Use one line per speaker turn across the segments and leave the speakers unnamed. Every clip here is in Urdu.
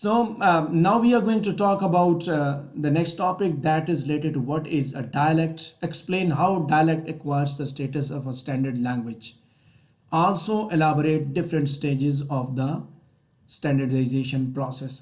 Now we are going to talk about the next topic, that is related to what is a dialect, explain how dialect acquires the status of a standard language. Also elaborate different stages of the standardization process.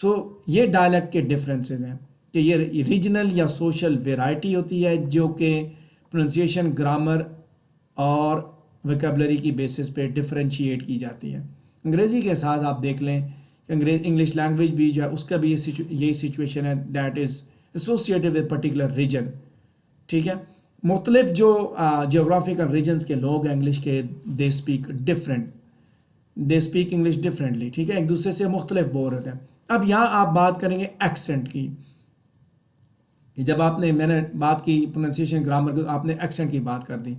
سو یہ ڈائلیکٹ کے ڈفرینسز ہیں کہ یہ ریجنل یا سوشل ویرائٹی ہوتی ہے جو کہ پروننسیشن، گرامر اور ویکیبلری کی بیسس پہ ڈفرینشیٹ کی جاتی ہے. انگریزی کے ساتھ آپ دیکھ لیں کہ انگلش لینگویج بھی جو ہے اس کا بھی یہی سچویشن ہے، that is associated with particular region. ٹھیک ہے، مختلف جو جیوگرافیکل ریجنس کے لوگ ہیں انگلش کے، دے اسپیک انگلش ڈفرینٹلی. ٹھیک ہے، ایک دوسرے سے مختلف بول رہے ہیں. اب یہاں آپ بات کریں گے ایکسنٹ کی. جب میں نے بات کی پروننسیشن، گرامر کی، آپ نے ایکسنٹ کی بات کر دی.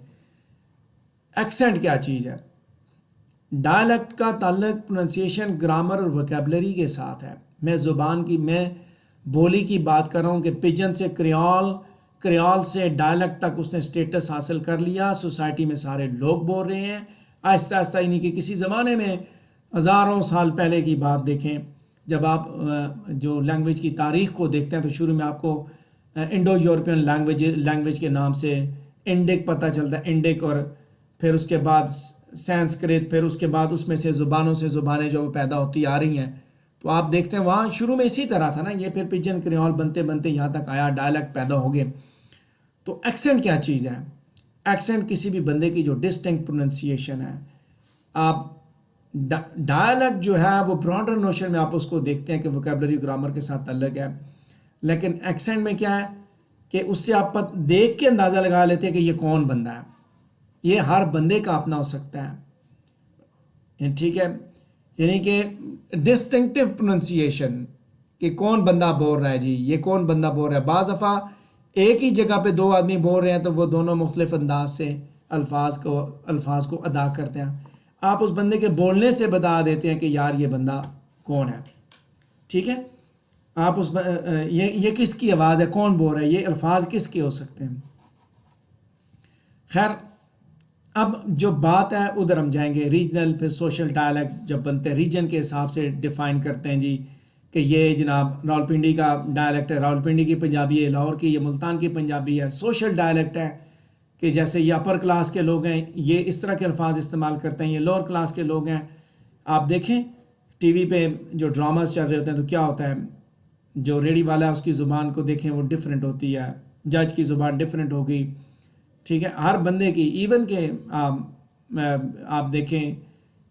ایکسنٹ کیا چیز ہے؟ ڈائلیکٹ کا تعلق پروننسیشن، گرامر اور ویکیبلری کے ساتھ ہے. میں بولی کی بات کر رہا ہوں کہ پجن سے کریول سے ڈائلیکٹ تک اس نے اسٹیٹس حاصل کر لیا. سوسائٹی میں سارے لوگ بول رہے ہیں آہستہ آہستہ. یعنی کہ کسی زمانے میں ہزاروں سال پہلے کی بات دیکھیں، جب آپ جو لینگویج کی تاریخ کو دیکھتے ہیں تو شروع میں آپ کو انڈو یورپین لینگویج کے نام سے انڈک پتہ چلتا ہے، انڈک، اور پھر اس کے بعد سنسکرت، پھر اس کے بعد اس میں سے زبانیں جو پیدا ہوتی آ رہی ہیں. تو آپ دیکھتے ہیں وہاں شروع میں اسی طرح تھا نا. یہ پھر پجن کریول بنتے بنتے یہاں تک آیا، ڈائلیکٹ پیدا ہو گئے. تو ایکسنٹ کیا چیز ہے؟ ایکسنٹ کسی بھی بندے کی جو ڈسٹنکٹ پروننسیشن ہے. آپ ڈائلیکٹ جو ہے وہ براڈر نوشن میں آپ اس کو دیکھتے ہیں کہ ووکیبلری، گرامر کے ساتھ تعلق ہے. لیکن ایکسنٹ میں کیا ہے کہ اس سے آپ دیکھ کے اندازہ لگا لیتے ہیں کہ یہ کون بندہ ہے. یہ ہر بندے کا اپنا ہو سکتا ہے. ٹھیک ہے، یعنی کہ ڈسٹنکٹیو پروننسیشن کہ کون بندہ بول رہا ہے. جی یہ کون بندہ بول رہا ہے. بعض دفعہ ایک ہی جگہ پہ دو آدمی بول رہے ہیں تو وہ دونوں مختلف انداز سے الفاظ کو ادا کرتے ہیں. آپ اس بندے کے بولنے سے بتا دیتے ہیں کہ یار یہ بندہ کون ہے. ٹھیک ہے، آپ یہ کس کی آواز ہے، کون بول رہا ہے، یہ الفاظ کس کے ہو سکتے ہیں. خیر، اب جو بات ہے ادھر ہم جائیں گے. ریجنل، پھر سوشل ڈائلیکٹ جب بنتے ہیں ریجن کے حساب سے ڈیفائن کرتے ہیں جی کہ یہ جناب راولپنڈی کا ڈائلیکٹ ہے، راولپنڈی کی پنجابی ہے، لاہور کی، یہ ملتان کی پنجابی ہے. سوشل ڈائلیکٹ ہے کہ جیسے یہ اپر کلاس کے لوگ ہیں یہ اس طرح کے الفاظ استعمال کرتے ہیں، یہ لوور کلاس کے لوگ ہیں. آپ دیکھیں ٹی وی پہ جو ڈراماز چل رہے ہوتے ہیں تو کیا ہوتا ہے، جو ریڈی والا ہے اس کی زبان کو دیکھیں وہ ڈیفرنٹ ہوتی ہے، جج کی زبان ڈیفرنٹ ہوگی. ٹھیک ہے، ہر بندے کی. ایون کہ آپ دیکھیں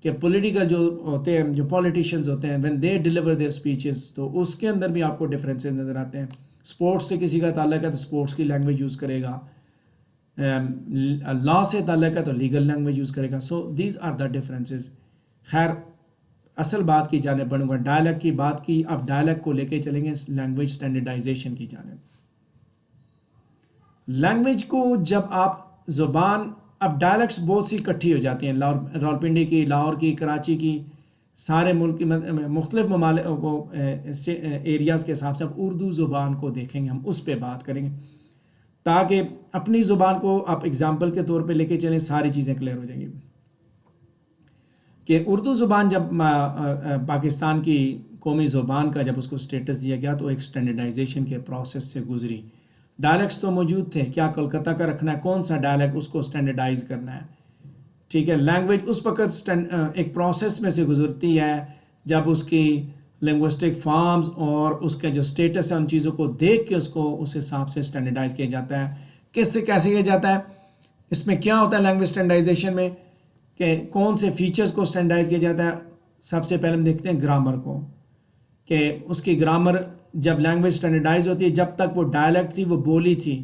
کہ پولیٹیکل جو ہوتے ہیں، جو پولیٹیشینز ہوتے ہیں، when they deliver their speeches, تو اس کے اندر بھی آپ کو ڈفرینسز نظر آتے ہیں. اسپورٹس سے کسی کا تعلق ہے تو اسپورٹس کی لینگویج یوز کرے گا، لا سے تعلق ہے تو لیگل لینگویج یوز کرے گا. So these are the differences. خیر، اصل بات کی جانب بڑھوں گا. ڈائلیکٹ کی بات کی، اب ڈائلیکٹ کو لے کے چلیں گے لینگویج اسٹینڈرڈائزیشن کی جانب. لینگویج کو جب آپ زبان، اب ڈائلیکٹس بہت سی اکٹھی ہو جاتی ہیں، راولپنڈی کی، لاہور کی، کراچی کی، سارے ملک کی مختلف ممالک ایریاز کے حساب سے. اب اردو زبان کو دیکھیں گے، ہم اس پہ بات کریں گے تاکہ اپنی زبان کو آپ اگزامپل کے طور پہ لے کے چلیں، ساری چیزیں کلیئر ہو جائیں گی. کہ اردو زبان جب پاکستان کی قومی زبان کا جب اس کو سٹیٹس دیا گیا تو ایک سٹینڈرڈائزیشن کے پروسیس سے گزری. ڈائلیکٹس تو موجود تھے، کیا کلکتہ کا رکھنا ہے، کون سا ڈائلیکٹ اس کو سٹینڈرڈائز کرنا ہے. ٹھیک ہے، لینگویج اس وقت ایک پروسیس میں سے گزرتی ہے جب اس کی لنگوسٹک فارمز اور اس کے جو سٹیٹس ہے ان چیزوں کو دیکھ کے اس حساب سے سٹینڈرڈائز کیا جاتا ہے. کس سے کیسے کیا جاتا ہے، اس میں کیا ہوتا ہے لینگویج سٹینڈرڈائزیشن میں کہ کون سے فیچرز کو سٹینڈرڈائز کیا جاتا ہے. سب سے پہلے ہم دیکھتے ہیں گرامر کو، کہ اس کی گرامر جب لینگویج سٹینڈرڈائز ہوتی ہے، جب تک وہ ڈائلیکٹ تھی، وہ بولی تھی،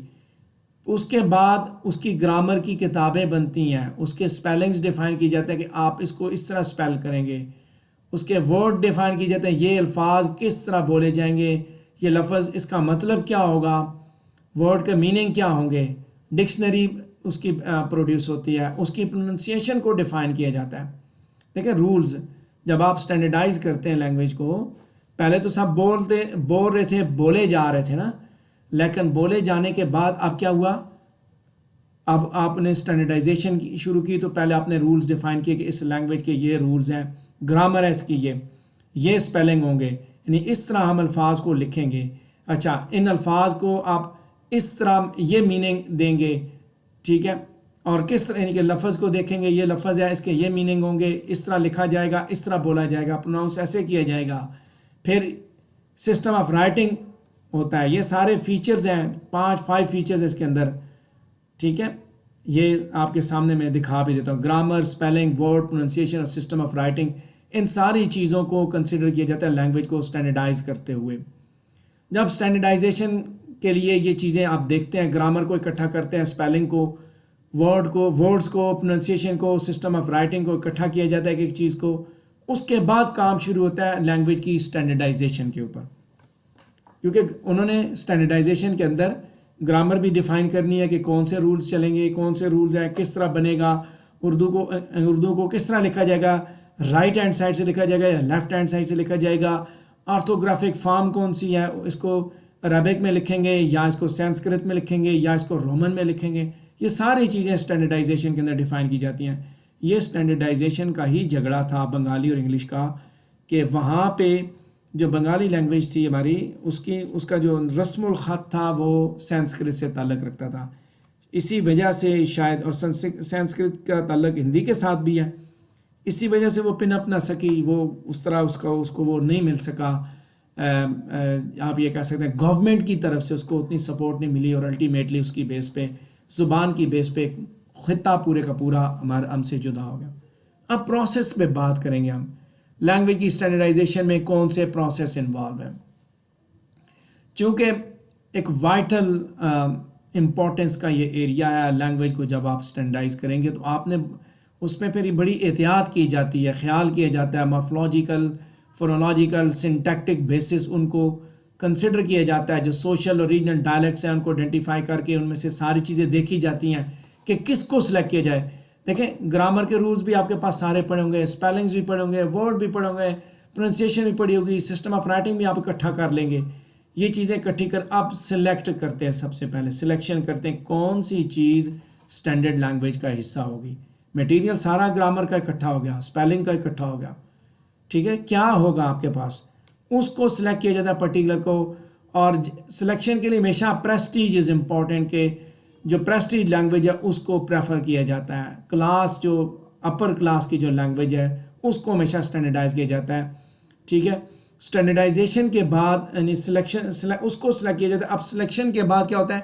اس کے بعد اس کی گرامر کی کتابیں بنتی ہیں، اس کے سپیلنگز ڈیفائن کی جاتے ہیں کہ آپ اس کو اس طرح سپیل کریں گے، اس کے ورڈ ڈیفائن کی جاتے ہیں، یہ الفاظ کس طرح بولے جائیں گے، یہ لفظ اس کا مطلب کیا ہوگا، ورڈ کا میننگ کیا ہوں گے. ڈکشنری اس کی پروڈیوس ہوتی ہے، اس کی پروننسیشن کو ڈیفائن کیا جاتا ہے. دیکھیں رولز، جب آپ سٹینڈرڈائز کرتے ہیں لینگویج کو، پہلے تو سب بول رہے تھے، بولے جا رہے تھے نا، لیکن بولے جانے کے بعد اب کیا ہوا، اب آپ نے سٹینڈرڈائزیشن شروع کی تو پہلے آپ نے رولز ڈیفائن کیے کہ اس لینگویج کے یہ رولز ہیں، گرامر ہے اس کی، یہ سپیلنگ ہوں گے، یعنی اس طرح ہم الفاظ کو لکھیں گے. اچھا، ان الفاظ کو آپ اس طرح یہ میننگ دیں گے. ٹھیک ہے، اور کس طرح، یعنی کہ لفظ کو دیکھیں گے، یہ لفظ ہے، اس کے یہ میننگ ہوں گے، اس طرح لکھا جائے گا، اس طرح بولا جائے گا، پروناؤنس ایسے کیا جائے گا. پھر سسٹم آف رائٹنگ ہوتا ہے. یہ سارے فیچرز ہیں, 5 فیچرز اس کے اندر, ٹھیک ہے. یہ آپ کے سامنے میں دکھا بھی دیتا ہوں. گرامر, اسپیلنگ, ورڈ پروننسیشن اور سسٹم آف رائٹنگ, ان ساری چیزوں کو کنسیڈر کیا جاتا ہے لینگویج کو اسٹینڈرڈائز کرتے ہوئے. جب اسٹینڈرڈائزیشن کے لیے یہ چیزیں آپ دیکھتے ہیں, گرامر کو اکٹھا کرتے ہیں, اسپیلنگ کو, ورڈز کو, پروننسیشن کو, سسٹم آف رائٹنگ کو اکٹھا کیا جاتا ہے ایک چیز کو. اس کے بعد کام شروع ہوتا ہے لینگویج کی اسٹینڈرڈائزیشن کے اوپر, کیونکہ انہوں نے اسٹینڈرڈائزیشن کے اندر گرامر بھی ڈیفائن کرنی ہے کہ کون سے رولز چلیں گے, کون سے رولز ہیں, کس طرح بنے گا, اردو کو کس طرح لکھا جائے گا, رائٹ ہینڈ سائڈ سے لکھا جائے گا یا لیفٹ ہینڈ سائڈ سے لکھا جائے گا, آرتھوگرافک فارم کون سی ہے, اس کو عربک میں لکھیں گے یا اس کو سنسکرت میں لکھیں گے یا اس کو رومن میں لکھیں گے. یہ ساری چیزیں اسٹینڈرڈائزیشن کے اندر ڈیفائن کی جاتی ہیں. یہ اسٹینڈرڈائزیشن کا ہی جھگڑا تھا بنگالی اور انگلش کا, کہ وہاں پہ جو بنگالی لینگویج تھی ہماری, اس کا جو رسم الخط تھا وہ سنسکرت سے تعلق رکھتا تھا. اسی وجہ سے شاید, اور سنسکرت کا تعلق ہندی کے ساتھ بھی ہے, اسی وجہ سے وہ پن اپ نہ سکی, وہ اس طرح اس کو وہ نہیں مل سکا. آپ یہ کہہ سکتے ہیں گورنمنٹ کی طرف سے اس کو اتنی سپورٹ نہیں ملی, اور الٹیمیٹلی اس کی بیس پہ, زبان کی بیس پہ خطہ پورے کا پورا ہم سے جدا ہو گیا. اب پروسیس پہ بات کریں گے ہم. لینگویج کی اسٹینڈرڈائزیشن میں کون سے پروسیس انوالو ہیں؟ چونکہ ایک وائٹل امپورٹنس کا یہ ایریا ہے لینگویج کو, جب آپ اسٹینڈرڈائز کریں گے تو آپ نے اس میں پھر بڑی احتیاط کی جاتی ہے, خیال کیا جاتا ہے, مارفولوجیکل, فونولوجیکل, سنٹیکٹک بیسس ان کو کنسیڈر کیا جاتا ہے. جو سوشل اور ریجنل ڈائلیکٹس ہیں ان کو آئیڈینٹیفائی کر کے ان میں سے ساری چیزیں دیکھی جاتی ہیں کہ کس کو سلیکٹ کیا جائے. دیکھیں, گرامر کے رولز بھی آپ کے پاس سارے پڑے ہوں گے, اسپیلنگز بھی پڑے ہوں گے, ورڈ بھی پڑے ہوں گے, پروننسیشن بھی پڑی ہوگی, سسٹم آف رائٹنگ بھی آپ اکٹھا کر لیں گے. یہ چیزیں اکٹھی کر آپ سلیکٹ کرتے ہیں, سب سے پہلے سلیکشن کرتے ہیں کون سی چیز اسٹینڈرڈ لینگویج کا حصہ ہوگی. مٹیریل سارا گرامر کا اکٹھا ہو گیا, اسپیلنگ کا اکٹھا ہو گیا, ٹھیک ہے, کیا ہوگا آپ کے پاس, اس کو سلیکٹ کیا جاتا ہے پرٹیکولر کو. اور سلیکشن کے لیے ہمیشہ پریسٹیج از امپورٹنٹ, کہ جو پریسٹیج لینگویج ہے اس کو پریفر کیا جاتا ہے. کلاس جو اپر کلاس کی جو لینگویج ہے اس کو ہمیشہ اسٹینڈرڈائز کیا جاتا ہے, ٹھیک ہے. اسٹینڈرڈائزیشن کے بعد یعنی سلیکشن, اس کو سلیکٹ کیا جاتا ہے. اب سلیکشن کے بعد کیا ہوتا ہے,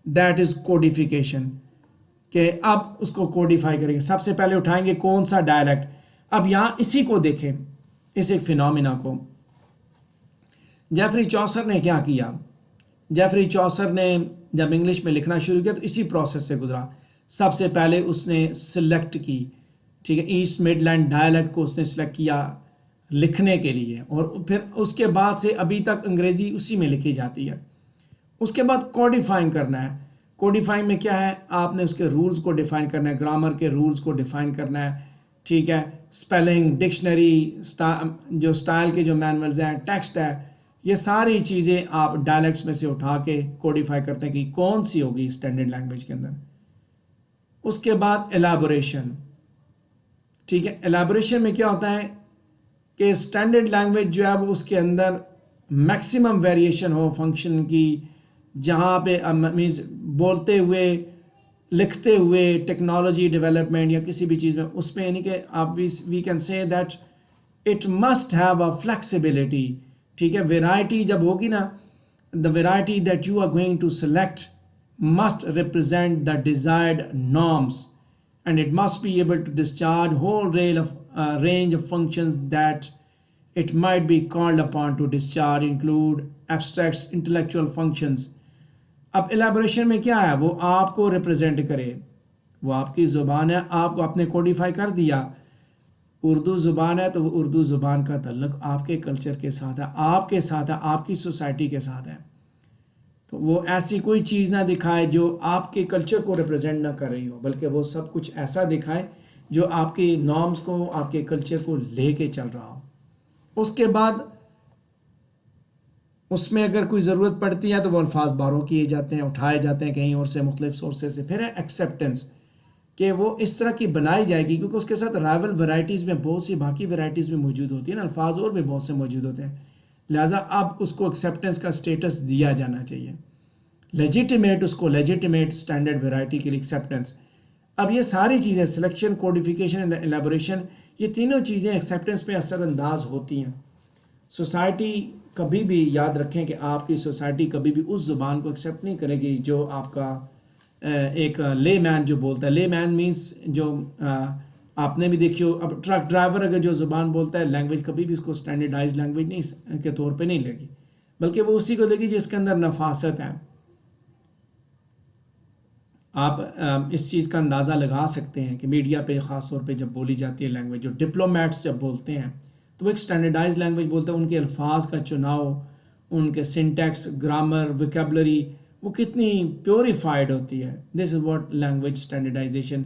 دیٹ از کوڈیفیکیشن, کہ اب اس کو کوڈیفائی کریں گے. سب سے پہلے اٹھائیں گے کون سا ڈائلیکٹ. اب یہاں اسی کو دیکھیں, اس ایک فینومینا کو. جیفری چوسر نے کیا کیا, جیفری چوسر نے جب انگلش میں لکھنا شروع کیا تو اسی پروسیس سے گزرا. سب سے پہلے اس نے سلیکٹ کی, ٹھیک ہے, ایسٹ مڈ لینڈ ڈائلیکٹ کو اس نے سلیکٹ کیا لکھنے کے لیے, اور پھر اس کے بعد سے ابھی تک انگریزی اسی میں لکھی جاتی ہے. اس کے بعد کوڈیفائنگ کرنا ہے. کوڈیفائنگ میں کیا ہے, آپ نے اس کے رولز کو ڈیفائن کرنا ہے, گرامر کے رولز کو ڈیفائن کرنا ہے, ٹھیک ہے. اسپیلنگ, ڈکشنری, جو اسٹائل کے جو مینولز ہیں, ٹیکسٹ ہے, یہ ساری چیزیں آپ ڈائلیکٹس میں سے اٹھا کے کوڈیفائی کرتے ہیں کہ کون سی ہوگی اسٹینڈرڈ لینگویج کے اندر. اس کے بعد ایلیبوریشن, ٹھیک ہے. ایلیبوریشن میں کیا ہوتا ہے کہ اسٹینڈرڈ لینگویج جو ہے وہ اس کے اندر میکسیمم ویریشن ہو فنکشن کی, جہاں پہ مینز بولتے ہوئے, لکھتے ہوئے, ٹیکنالوجی ڈیولپمنٹ یا کسی بھی چیز میں, اس میں یعنی کہ آپ we can say that it must have a flexibility, ٹھیک ہے. ویرائٹی جب ہوگی نا, the variety that you are going to select must represent the desired norms, and it must be able to discharge whole range of functions that it might be called upon to discharge, include abstract intellectual functions. اب ایلیبوریشن میں کیا ہے, وہ آپ کو ریپرزینٹ کرے, وہ آپ کی زبان ہے, آپ کو آپ نے کوڈیفائی کر دیا. اردو زبان ہے تو وہ اردو زبان کا تعلق آپ کے کلچر کے ساتھ ہے, آپ کے ساتھ ہے, آپ کی سوسائٹی کے ساتھ ہے. تو وہ ایسی کوئی چیز نہ دکھائے جو آپ کے کلچر کو ریپرزینٹ نہ کر رہی ہو, بلکہ وہ سب کچھ ایسا دکھائے جو آپ کے نارمز کو, آپ کے کلچر کو لے کے چل رہا ہو. اس کے بعد اس میں اگر کوئی ضرورت پڑتی ہے تو وہ الفاظ بارو کیے جاتے ہیں, اٹھائے جاتے ہیں کہیں اور سے, مختلف سورسز سے. پھر ہے ایکسیپٹنس, کہ وہ اس طرح کی بنائی جائے گی کیونکہ اس کے ساتھ رائول ورائٹیز میں بہت سی باقی ورائٹیز بھی موجود ہوتی ہیں, الفاظ اور بھی بہت سے موجود ہوتے ہیں, لہٰذا اب اس کو ایکسیپٹنس کا اسٹیٹس دیا جانا چاہیے. لیجیٹیمیٹ, اس کو لیجیٹیمیٹ اسٹینڈرڈ ورائٹی کے لیے ایکسیپٹنس. اب یہ ساری چیزیں سلیکشن, کوڈیفیکیشن, ایلیبوریشن, یہ تینوں چیزیں ایکسیپٹنس پہ اثر انداز ہوتی ہیں. سوسائٹی کبھی بھی یاد رکھیں کہ آپ کی سوسائٹی کبھی بھی اس زبان کو ایکسیپٹ نہیں کرے گی جو آپ کا ایک لے مین جو بولتا ہے. لے مین مینس جو آپ نے بھی دیکھی ہو, اب ٹرک ڈرائیور اگر جو زبان بولتا ہے, لینگویج کبھی بھی اس کو اسٹینڈرڈائز لینگویج نہیں کے طور پہ نہیں لے گی, بلکہ وہ اسی کو دے گی جس کے اندر نفاست ہے. آپ اس چیز کا اندازہ لگا سکتے ہیں کہ میڈیا پہ خاص طور پہ جب بولی جاتی ہے لینگویج, جو ڈپلومیٹس جب بولتے ہیں تو وہ ایک اسٹینڈرڈائز لینگویج بولتے ہیں. ان کے الفاظ کا چناؤ, ان کے سنٹیکس, گرامر, ویکیبلری وہ کتنی پیوریفائڈ ہوتی ہے. دس از واٹ لینگویج اسٹینڈرڈائزیشن.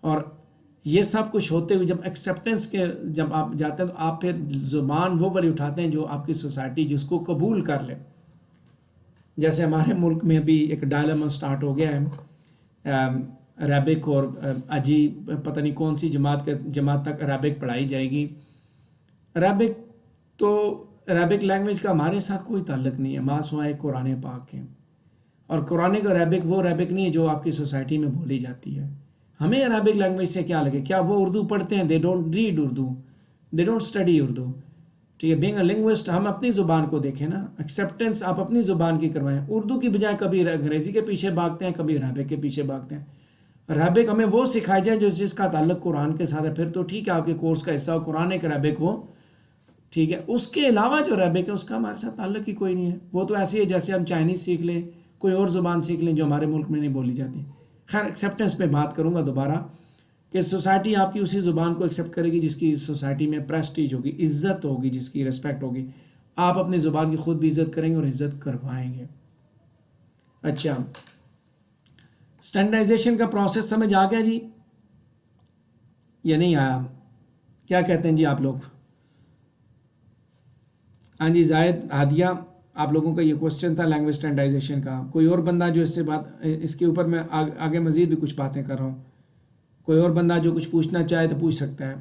اور یہ سب کچھ ہوتے ہوئے جب ایکسیپٹنس کے جب آپ جاتے ہیں تو آپ پھر زبان وہ والی اٹھاتے ہیں جو آپ کی سوسائٹی جس کو قبول کر لے. جیسے ہمارے ملک میں بھی ایک ڈائلما سٹارٹ ہو گیا ہے, عربک اور عجیب پتہ نہیں کون سی جماعت تک عربک پڑھائی جائے گی. عربک لینگویج کا ہمارے ساتھ کوئی تعلق نہیں ہے ماں سوائے قرآن پاک کے. اور قرآن کا عربک وہ عربک نہیں ہے جو آپ کی سوسائٹی میں بولی جاتی ہے. ہمیں عربک لینگویج سے کیا لگے, کیا وہ اردو پڑھتے ہیں؟ They don't read Urdu, they don't study Urdu. ٹھیک ہے, بینگ اے لنگوسٹ ہم اپنی زبان کو دیکھیں نا, ایکسیپٹنس آپ اپنی زبان کی کروائیں. اردو کی بجائے کبھی انگریزی کے پیچھے بھاگتے ہیں, کبھی عربک کے پیچھے بھاگتے ہیں. عربک ہمیں وہ سکھائی جائے جو جس کا تعلق قرآن کے ساتھ ہے, پھر تو ٹھیک ہے آپ کے کورس کا حصہ ہو قرآن ایک عربک ہو, ٹھیک ہے. اس کے علاوہ جو عربک ہے اس کا ہمارے ساتھ تعلق ہی کوئی نہیں ہے. وہ تو ایسی ہے جیسے ہم چائنیز سیکھ لیں, کوئی اور زبان سیکھ لیں جو ہمارے ملک میں نہیں بولی جاتی. خیر ایکسیپٹنس پہ بات کروں گا دوبارہ کہ سوسائٹی آپ کی اسی زبان کو ایکسیپٹ کرے گی جس کی سوسائٹی میں پریسٹیج ہوگی, عزت ہوگی, جس کی رسپیکٹ ہوگی. آپ اپنی زبان کی خود بھی عزت کریں گے اور عزت کروائیں گے. اچھا, اسٹینڈرڈائزیشن کا پروسیس سمجھ آ گیا جی یا نہیں آیا؟ کیا کہتے ہیں جی آپ لوگ؟ ہاں جی, زاہد, ہادیہ, آپ لوگوں کا یہ کوشچن تھا لینگویج اسٹینڈرڈائزیشن کا. کوئی اور بندہ جو اس سے بات اس کے اوپر میں آگے مزید بھی کچھ باتیں کر رہا ہوں, کوئی اور بندہ جو کچھ پوچھنا چاہے تو پوچھ سکتا ہے.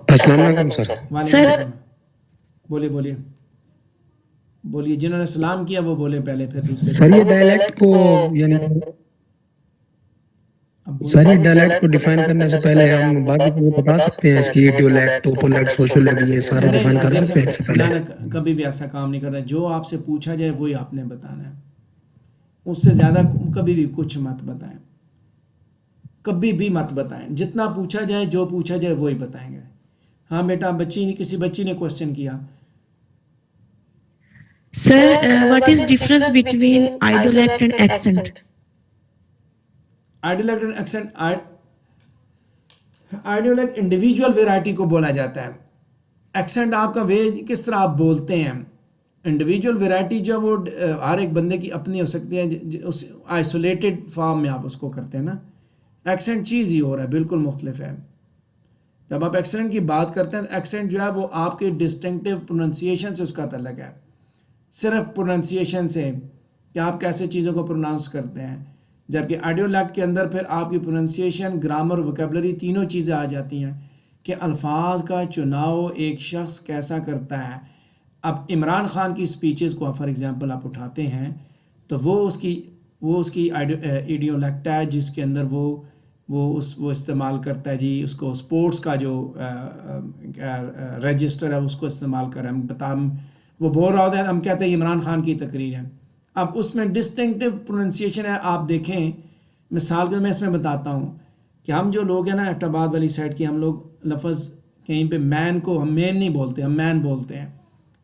السلام علیکم سر.
وعلیکم السلام. بولیے بولیے, جنہوں نے سلام کیا وہ بولے پہلے, پھر دوسرے.
سر یہ ڈائلیکٹ کو یعنی سر یہ ڈائلیکٹ کو ڈیفائن کرنے سے پہلے ہم باقی چیزیں بتا سکتے ہیں, اس کی ایڈیولیکٹ, ٹوپولیکٹ, سوشولیکٹ, یہ سارا ڈیفائن کر سکتے ہیں اس سے پہلے.
کبھی بھی ایسا کام نہیں کرنا. جو آپ سے پوچھا جائے وہی آپ نے بتانا ہے, اس سے زیادہ کبھی بھی کچھ مت بتائیں, کبھی بھی مت بتائیں. جتنا پوچھا جائے, جو پوچھا جائے وہی بتائیں گے. ہاں بیٹا, کسی بچی نے کوشچن کیا.
Sir, what is difference between idiolect and accent?
Idiolect and accent. Idiolect individual variety کو بولا جاتا ہے. ایکسنٹ آپ کا وے کس طرح آپ بولتے ہیں. انڈیویجول ویرائٹی جو وہ ہر ایک بندے کی اپنی ہو سکتی ہے, اس آئسولیٹڈ فارم میں آپ اس کو کرتے ہیں نا. ایکسنٹ چیز ہی ہو رہا ہے, بالکل مختلف ہے. جب آپ ایکسنٹ کی بات کرتے ہیں, ایکسنٹ جو ہے وہ آپ کے ڈسٹنکٹیو پروننسیشن سے اس کا تعلق ہے, صرف پروننسیشن سے کہ آپ کیسے چیزوں کو پروناؤنس کرتے ہیں. جبکہ آئیڈیولیکٹ کے اندر پھر آپ کی پروننسیشن, گرامر, ووکیبلری تینوں چیزیں آ جاتی ہیں کہ الفاظ کا چناؤ ایک شخص کیسا کرتا ہے. اب عمران خان کی سپیچز کو فار ایگزامپل آپ اٹھاتے ہیں تو وہ اس کی ایڈیولیکٹ ہے جس کے اندر وہ استعمال کرتا ہے جی, اس کو اسپورٹس کا جو رجسٹر ہے اس کو استعمال کر رہا ہے. وہ بول رہا ہوتا ہے, ہم کہتے ہیں عمران خان کی تقریر ہے. اب اس میں ڈسٹنکٹیو پروننسیشن ہے. آپ دیکھیں مثال کے میں اس میں بتاتا ہوں کہ ہم جو لوگ ہیں نا ایبٹ آباد والی سائڈ کی, ہم لوگ لفظ کہیں پہ مین کو ہم مین نہیں بولتے, ہم مین بولتے ہیں.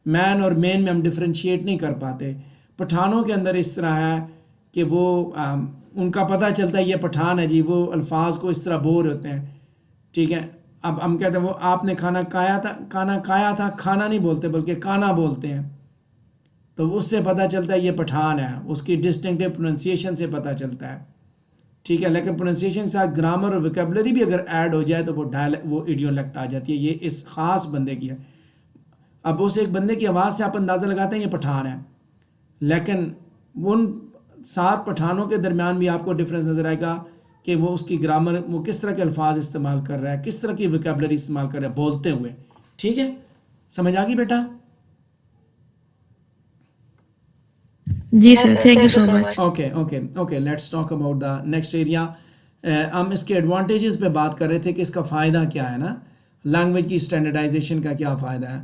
مین اور مین میں ہم ڈفرینشیٹ نہیں کر پاتے. پٹھانوں کے اندر اس طرح ہے کہ وہ ان کا پتہ چلتا ہے یہ پٹھان ہے جی, وہ الفاظ کو اس طرح بول رہے ہوتے ہیں. ٹھیک ہے, اب ہم کہتے ہیں وہ آپ نے کھانا کھایا تھا, کھانا نہیں بولتے بلکہ کانا بولتے ہیں. تو اس سے پتہ چلتا ہے یہ پٹھان ہے, اس کی ڈسٹنکٹیو پروننسیشن سے پتہ چلتا ہے. ٹھیک ہے, لیکن پروننسیشن کے ساتھ گرامر اور ویکیبلری بھی اگر ایڈ ہو جائے تو وہ ایڈیولیکٹ آ جاتی ہے. یہ اس خاص بندے کی ہے. اب اس ایک بندے کی آواز سے آپ اندازہ لگاتے ہیں یہ پٹھان ہے, لیکن ان 7 پٹھانوں کے درمیان بھی آپ کو ڈفرینس نظر آئے گا کہ وہ اس کی گرامر, وہ کس طرح کے الفاظ استعمال کر رہا ہے, کس طرح کی ویکیبلری استعمال کر رہا ہے بولتے ہوئے. ٹھیک ہے, سمجھ آ گئی بیٹا؟
جی sir, thank you so much.
Okay let's talk about the next area. ہم اس کے ایڈوانٹیجز پہ بات کر رہے تھے کہ اس کا فائدہ کیا ہے نا, لینگویج کی اسٹینڈرڈائزیشن کا کیا فائدہ ہے.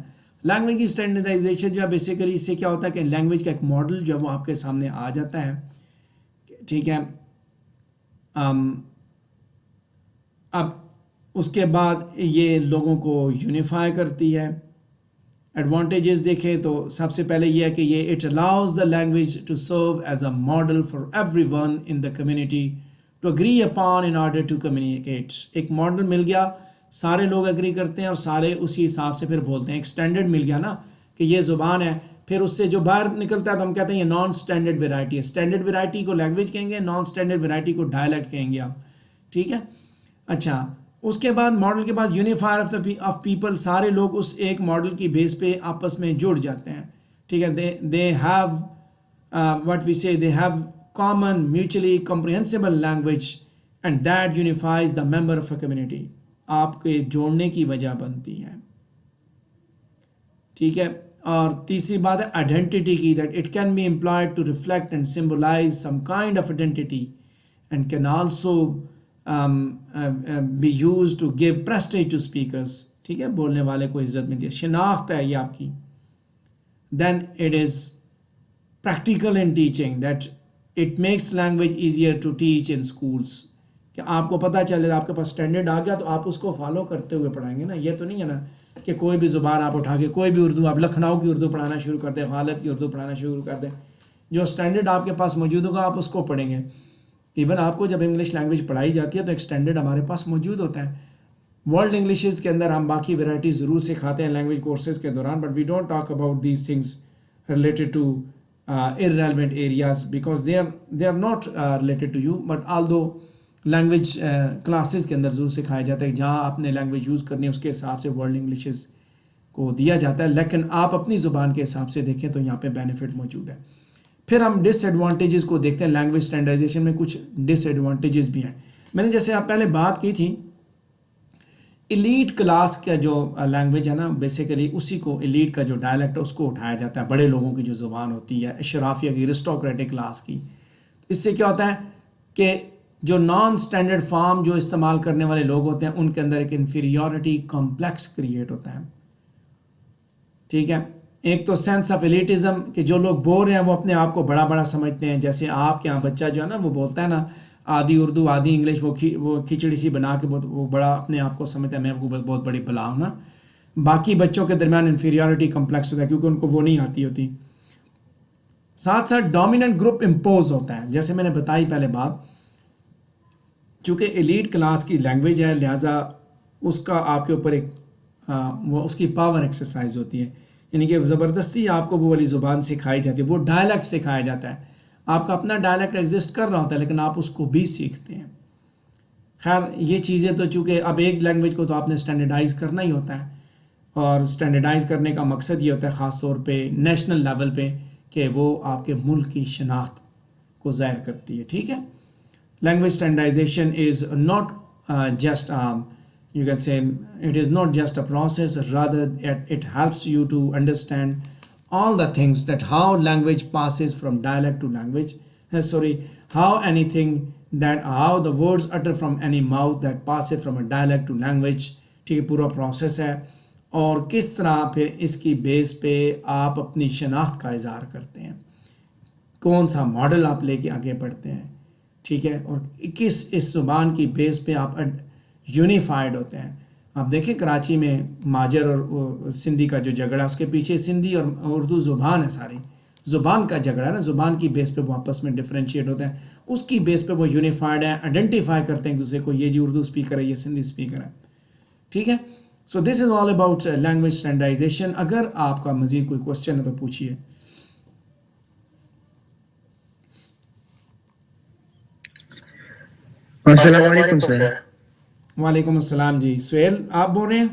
لینگویج کی اسٹینڈرڈائزیشن جو ہے بیسیکلی اس سے کیا ہوتا ہے کہ لینگویج کا ایک ماڈل جو ہے وہ آپ کے سامنے آ جاتا ہے. ٹھیک ہے. اب اس کے بعد یہ لوگوں کو یونیفائی کرتی ہے. ایڈوانٹیجز دیکھیں تو سب سے پہلے یہ ہے کہ یہ it allows the language to serve as a model for everyone in the community to agree upon in order to communicate. ایک ماڈل مل گیا, سارے لوگ اگری کرتے ہیں اور سارے اسی حساب سے پھر بولتے ہیں. ایک اسٹینڈرڈ مل گیا نا کہ یہ زبان ہے, پھر اس سے جو باہر نکلتا ہے تو ہم کہتے ہیں یہ نان اسٹینڈرڈ ویرائٹی ہے. اسٹینڈرڈ ویرائٹی کو لینگویج کہیں گے, نان اسٹینڈرڈ ویرائٹی کو ڈائلیکٹ کہیں گے آپ. ٹھیک ہے. اچھا, اس کے بعد ماڈل کے بعد یونیفائر آف پیپل, سارے لوگ اس ایک ماڈل کی بیس پہ آپس میں جڑ جاتے ہیں. ٹھیک ہے. They have what we say they have common mutually comprehensible language and that unifies the member of a community. آپ کے جوڑنے کی وجہ بنتی ہے. ٹھیک ہے. اور تیسری بات ہے آئیڈینٹی کی, that it can be employed to reflect and symbolize some kind of identity and can also be used to give prestige to speakers. ٹھیک ہے, بولنے والے کو عزت ملتی ہے, شناخت ہے یہ آپ کی. then it is practical in teaching, that it makes language easier to teach in schools. کہ آپ کو پتہ چلے, آپ کے پاس اسٹینڈرڈ آ گیا تو آپ اس کو فالو کرتے ہوئے پڑھائیں گے نا. یہ تو نہیں ہے نا کہ کوئی بھی زبان آپ اٹھا کے کوئی بھی اردو, آپ لکھنؤ کی اردو پڑھانا شروع کر دیں, غالب کی اردو پڑھانا شروع کر دیں. جو اسٹینڈرڈ آپ کے پاس موجود ہوگا آپ اس کو پڑھیں گے. ایون آپ کو جب انگلش لینگویج پڑھائی جاتی ہے تو ایک اسٹینڈرڈ ہمارے پاس موجود ہوتا ہے. ورلڈ انگلشز کے اندر ہم باقی ورائٹی ضرور سکھاتے ہیں لینگویج کورسز کے دوران, but we don't talk about these things related to irrelevant areas because they are not related to you, but although language classes کے اندر ضرور سکھایا جاتا ہے جہاں آپ نے لینگویج یوز کرنی ہے اس کے حساب سے ورلڈ انگلشز کو دیا جاتا ہے. لیکن آپ اپنی زبان کے حساب سے دیکھیں تو یہاں پہ بینیفٹ موجود ہے. پھر ہم ڈس ایڈوانٹیجز کو دیکھتے ہیں. لینگویج اسٹینڈرڈائزیشن میں کچھ ڈس ایڈوانٹیجز بھی ہیں. میں نے جیسے آپ پہلے بات کی تھی, ایلیٹ کلاس کا جو لینگویج ہے نا, بیسیکلی اسی کو ایلیٹ کا جو ڈائلیکٹ ہے اس کو اٹھایا جاتا ہے. بڑے لوگوں کی جو زبان ہوتی ہے, اشرافیہ کی, ارسٹوکریٹک کلاس کی. اس سے کیا ہوتا ہے کہ جو نان اسٹینڈرڈ فارم جو استعمال کرنے والے لوگ ہوتے ہیں ان کے اندر ایک انفیریورٹی کمپلیکس کریٹ ہوتا ہے. ٹھیک ہے. ایک تو سینس آف ایلیٹزم کہ جو لوگ بول رہے ہیں وہ اپنے آپ کو بڑا بڑا سمجھتے ہیں. جیسے آپ کے یہاں بچہ جو ہے نا وہ بولتا ہے نا آدھی اردو آدھی انگلش, وہ کھچڑی سی بنا کے وہ بڑا اپنے آپ کو سمجھتا ہے میں بہت بڑی بلا ہوں نا. باقی بچوں کے درمیان انفیریورٹی کمپلیکس ہوتا ہے کیونکہ ان کو وہ نہیں آتی ہوتی. ساتھ ساتھ ڈومیننٹ گروپ امپوز ہوتا ہے. جیسے میں نے بتائی پہلے بات, چونکہ ایلیٹ کلاس کی لینگویج ہے لہٰذا اس کا آپ کے اوپر ایک وہ اس کی پاور ایکسرسائز ہوتی ہے. یعنی کہ زبردستی آپ کو وہ والی زبان سکھائی جاتی ہے, وہ ڈائلیکٹ سکھایا جاتا ہے. آپ کا اپنا ڈائلیکٹ ایگزسٹ کر رہا ہوتا ہے لیکن آپ اس کو بھی سیکھتے ہیں. خیر یہ چیزیں تو چونکہ اب ایک لینگویج کو تو آپ نے اسٹینڈرڈائز کرنا ہی ہوتا ہے, اور اسٹینڈرڈائز کرنے کا مقصد یہ ہوتا ہے خاص طور پہ نیشنل لیول پہ کہ وہ آپ کے ملک کی شناخت کو ظاہر کرتی ہے. ٹھیک ہے. Language standardization is not just you can say it is not just a process, rather it helps you to understand all the things that how language passes from dialect to language, how anything that how the words utter from any mouth that passes from a dialect to language. ٹھیک ہے, پورا پروسیس ہے اور کس طرح پھر اس کی بیس پہ آپ اپنی شناخت کا اظہار کرتے ہیں, کون سا ماڈل آپ لے کے آگے بڑھتے ہیں. ٹھیک ہے. اور کس اس زبان کی بیس پہ آپ یونیفائڈ ہوتے ہیں. آپ دیکھیں کراچی میں ماجر اور سندھی کا جو جھگڑا, اس کے پیچھے سندھی اور اردو زبان ہے, ساری زبان کا جھگڑا ہے نا. زبان کی بیس پہ وہ آپس میں ڈفرینشیٹ ہوتے ہیں, اس کی بیس پہ وہ یونیفائڈ ہیں, آئیڈینٹیفائی کرتے ہیں ایک دوسرے کو, یہ جی اردو اسپیکر ہے, یہ سندھی اسپیکر ہے. ٹھیک ہے. سو دس از آل اباؤٹ لینگویج اسٹینڈرڈائزیشن. اگر آپ کا مزید کوئی کوشچن ہے تو پوچھیے.
السلام علیکم سر.
وعلیکم السلام. جی سہیل آپ بول رہے ہیں؟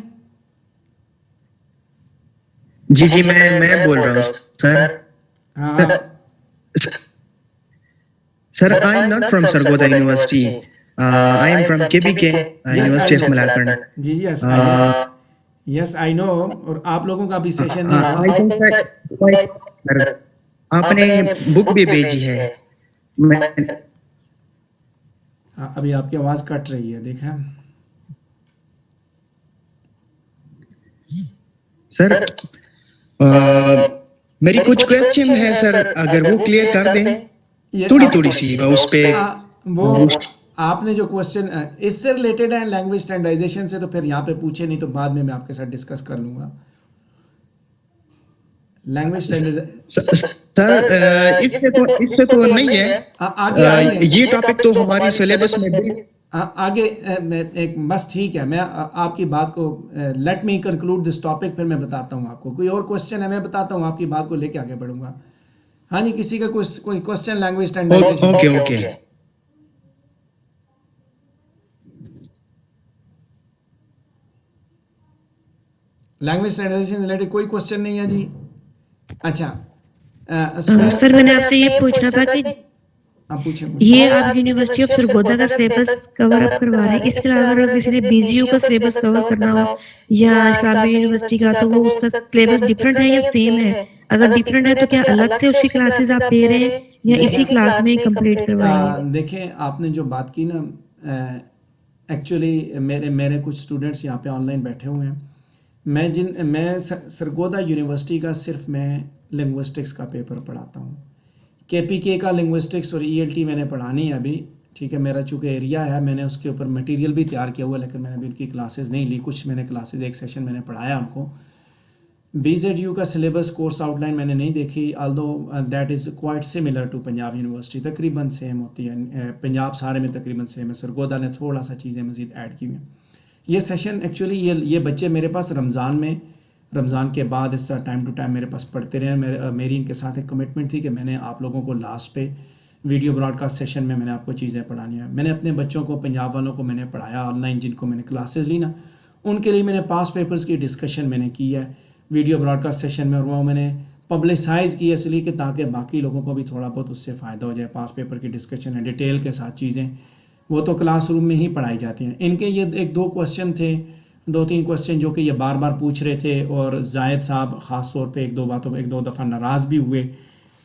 جی جی میں بول رہا ہوں سر.
ہاں
sir I am not from Sargodha university, I am from KBK university of Malakand.
جی یس آئی نو. اور آپ لوگوں کا بھی سیشن
آپ نے بک بھی بھیجی ہے.
ابھی آپ کی آواز کٹ رہی ہے, دیکھیں.
سر میری کچھ کوشچن ہے سر، اگر وہ کلیئر کر دیں
یہ
تھوڑی سی اس پہ.
وہ آپ نے جو کوشچن اس سے ریلیٹڈ ہیں لینگویج اسٹینڈرڈائزیشن سے، تو پھر یہاں پہ پوچھے، نہیں تو بعد میں آپ کے ساتھ ڈسکس کر لوں گا. لینگویج
سر اس سے تو نہیں ہے،
آگے
یہ ٹاپک تو ہماری سلیبس میں
آگے ایک بس ٹھیک ہے. میں آپ کی بات کو let me conclude this topic, پھر میں بتاتا ہوں آپ کو. کوئی اور کوشچن ہے میں بتاتا ہوں، آپ کی بات کو لے کے آگے بڑھوں گا. ہاں جی، کسی کا کوئی question language standardization?
Okay.
Language standardization related کوئی کوشچن نہیں ہے جی؟ اچھا
سر میں نے آپ سے یہ پوچھنا تھا کہ
آپ پوچھیں.
یہ آپ یونیورسٹی آف سرگودا کا سلیبس کور اپ کروا رہے ہیں، اس کے علاوہ اگر کسی نے بی جی یو کا سلیبس کور کرنا ہو یا اسلامیہ یونیورسٹی کا، تو وہ اس کا سلیبس ڈفرینٹ ہے یا سیم ہے؟ اگر ڈفرینٹ ہے تو کیا الگ سے اس کی کلاسز آپ دے رہے ہیں یا اسی کلاس میں کمپلیٹ کروائیں گے؟
دیکھیں، آپ نے جو بات کی نا، ایکچولی میرے کچھ اسٹوڈنٹس یہاں پہ آن لائن بیٹھے ہوئے ہیں. میں سرگودا یونیورسٹی کا صرف میں لنگوسٹکس کا پیپر پڑھاتا ہوں. کے پی کے کا لنگوسٹکس اور ای ایل ٹی میں نے پڑھانی ہے ابھی. ٹھیک ہے، میرا چونکہ ایریا ہے، میں نے اس کے اوپر مٹیریل بھی تیار کیا ہوا ہے، لیکن میں نے ابھی ان کی کلاسز نہیں لی. کچھ میں نے کلاسز ایک سیشن میں نے پڑھایا ان کو. بی زیڈ یو کا سلیبس کورس آؤٹ لائن میں نے نہیں دیکھی، although that is quite similar to Punjab university, تقریباً سیم ہوتی ہے. پنجاب سارے میں تقریباً سیم ہے، سرگودا نے تھوڑا سا چیزیں مزید ایڈ کی ہوئی ہیں. یہ سیشن ایکچولی یہ بچے میرے پاس رمضان کے بعد اس طرح ٹائم ٹو ٹائم میرے پاس پڑھتے رہے. میری ان کے ساتھ ایک کمٹمنٹ تھی کہ میں نے آپ لوگوں کو لاسٹ پہ ویڈیو براڈ کاسٹ سیشن میں نے آپ کو چیزیں پڑھانی ہیں. میں نے اپنے بچوں کو، پنجاب والوں کو میں نے پڑھایا آن لائن، جن کو میں نے کلاسز لی نا، ان کے لیے میں نے پاس پیپرز کی ڈسکشن میں نے کی ہے ویڈیو براڈ کاسٹ سیشن میں، اور وہ میں نے پبلسائز کی ہے اس لیے کہ تاکہ باقی لوگوں کو بھی تھوڑا بہت اس سے فائدہ ہو جائے. پاس پیپر کی ڈسکشن ہے، ڈیٹیل کے ساتھ چیزیں، وہ تو کلاس روم میں ہی پڑھائی جاتی ہیں. ان کے یہ ایک دو کوسچن تھے، 2-3 کوسچن جو کہ یہ بار بار پوچھ رہے تھے، اور زاہد صاحب خاص طور پہ ایک دو دفعہ ناراض بھی ہوئے.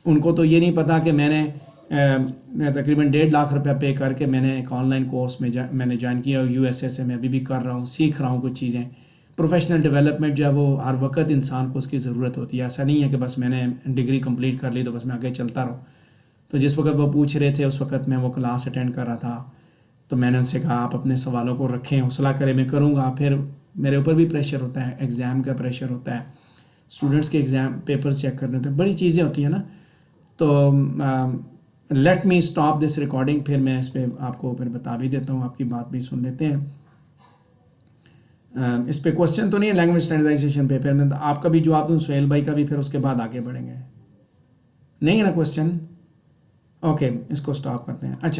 ان کو تو یہ نہیں پتا کہ میں نے تقریباً 1.5 لاکھ روپیہ پے کر کے میں نے ایک آن لائن کورس میں نے جوائن کیا، اور USA سے میں ابھی بھی کر رہا ہوں، سیکھ رہا ہوں کچھ چیزیں. پروفیشنل ڈیولپمنٹ جو ہے وہ ہر وقت انسان کو اس کی ضرورت ہوتی ہے. ایسا نہیں ہے کہ بس میں نے ڈگری کمپلیٹ کر لی تو بس میں آگے چلتا رہوں. تو جس وقت وہ پوچھ رہے تھے اس وقت میں وہ کلاس اٹینڈ کر رہا تھا، تو میں نے ان سے کہا آپ اپنے سوالوں کو رکھیں، حوصلہ کریں، میں کروں گا. پھر میرے اوپر بھی پریشر ہوتا ہے، ایگزام کا پریشر ہوتا ہے، اسٹوڈنٹس کے ایگزام پیپرز چیک کرنے ہوتے ہیں، بڑی چیزیں ہوتی ہیں نا. تو let me stop this recording, پھر میں اس پہ آپ کو پھر بتا بھی دیتا ہوں، آپ کی بات بھی سن لیتے ہیں. اس پہ کوشچن تو نہیں ہے لینگویج اسٹینڈرڈائزیشن پہ، پھر میں آپ کا بھی جواب دوں، سہیل بھائی کا بھی، پھر اس کے بعد آگے بڑھیں گے. نہیں ہے نا کوشچن؟ اوکے، اس کو اسٹاپ کرتے ہیں. اچھا.